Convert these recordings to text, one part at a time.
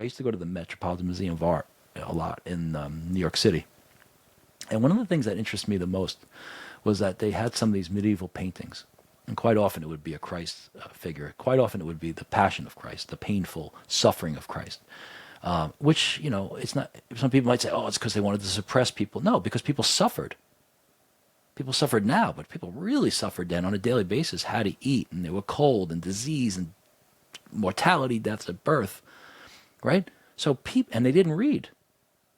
I used to go to the Metropolitan Museum of Art a lot in New York City. And one of the things that interested me the most was that they had some of these medieval paintings. And quite often it would be a Christ figure. Quite often it would be the passion of Christ, the painful suffering of Christ. Which, you know, it's not, some people might say, oh, it's because they wanted to suppress people. No, because people suffered. People suffered now, but people really suffered then on a daily basis, had to eat, and they were cold and disease and mortality, deaths at birth, right? So and they didn't read.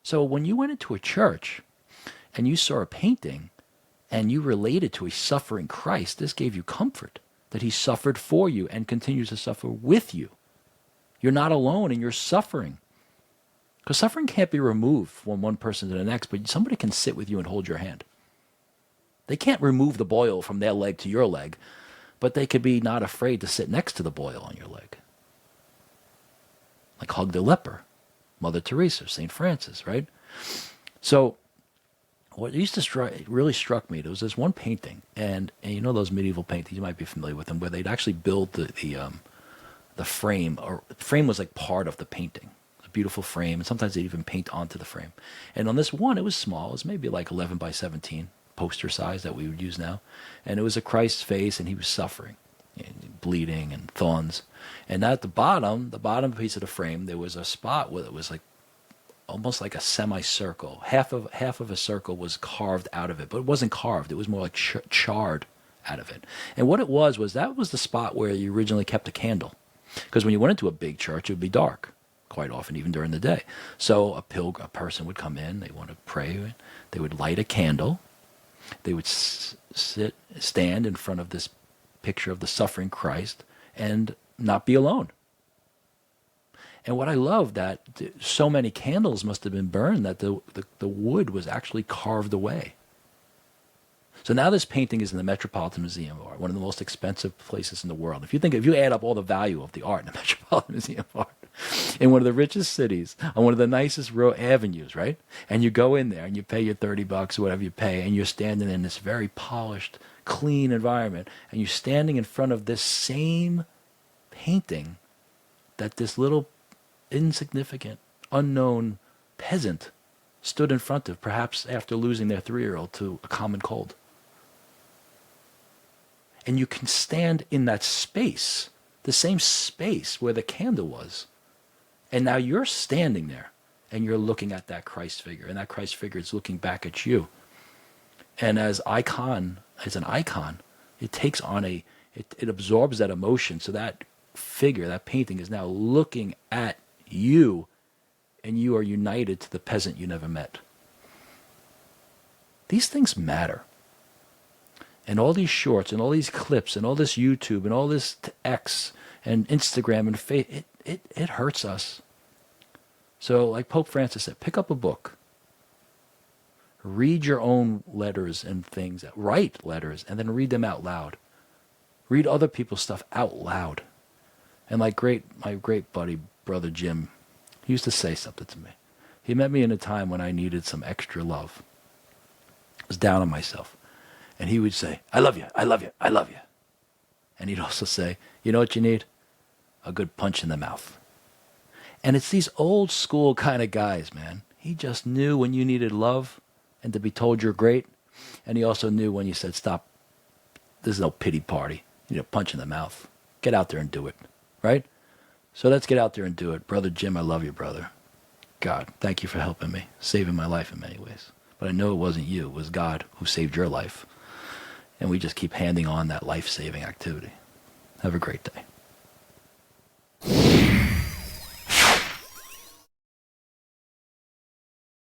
So when you went into a church and you saw a painting and you related to a suffering Christ, this gave you comfort that he suffered for you and continues to suffer with you. You're not alone in your suffering. Because suffering can't be removed from one person to the next, but somebody can sit with you and hold your hand. They can't remove the boil from their leg to your leg, but they could be not afraid to sit next to the boil on your leg. Like hug the leper, Mother Teresa, St. Francis, right? So what used to really struck me, there was this one painting, and you know those medieval paintings, you might be familiar with them, where they'd actually build the frame, or the frame was like part of the painting. A beautiful frame, and sometimes they'd even paint onto the frame. And on this one, it was small, it was maybe like 11 by 17. Poster size that we would use now, and it was a Christ's face, and he was suffering, bleeding and thorns. And at the bottom piece of the frame, there was a spot where it was like almost like a semicircle. Half of a circle was carved out of it, but it wasn't carved. It was more like charred out of it. And what it was that was the spot where you originally kept a candle, because when you went into a big church, it would be dark quite often, even during the day. So a person would come in, they want to pray, they would light a candle. They would stand in front of this picture of the suffering Christ and not be alone. And what I love, that so many candles must have been burned that the wood was actually carved away. So now this painting is in the Metropolitan Museum of Art, one of the most if places in the world. If you add up all the value of the art in the Metropolitan Museum of Art, in one of the richest cities, on one of the nicest avenues, right? And you go in there and you pay your $30 or whatever you pay, and you're standing in this very polished, clean environment, and you're standing in front of this same painting that this little insignificant, unknown peasant stood in front of, perhaps after losing their 3-year-old to a common cold. And you can stand in that space, the same space where the candle was. And now you're standing there and you're looking at that Christ figure, and that Christ figure is looking back at you. And as an icon, it takes on it absorbs that emotion. So that figure, that painting, is now looking at you, and you are united to the peasant you never met. These things matter. And all these shorts and all these clips and all this YouTube and all this X and Instagram and Facebook, it hurts us. So like Pope Francis said, pick up a book. Read your own letters and things. Write letters and then read them out loud. Read other people's stuff out loud. And my great buddy, Brother Jim, he used to say something to me. He met me in a time when I needed some extra love. I was down on myself. And he would say, I love you, I love you, I love you. And he'd also say, you know what you need? A good punch in the mouth. And it's these old school kind of guys, man. He just knew when you needed love and to be told you're great. And he also knew when you said, stop, this is no pity party. You need a punch in the mouth. Get out there and do it, right? So let's get out there and do it. Brother Jim, I love you, brother. God, thank you for helping me, saving my life in many ways. But I know it wasn't you, it was God who saved your life. And we just keep handing on that life-saving activity. Have a great day.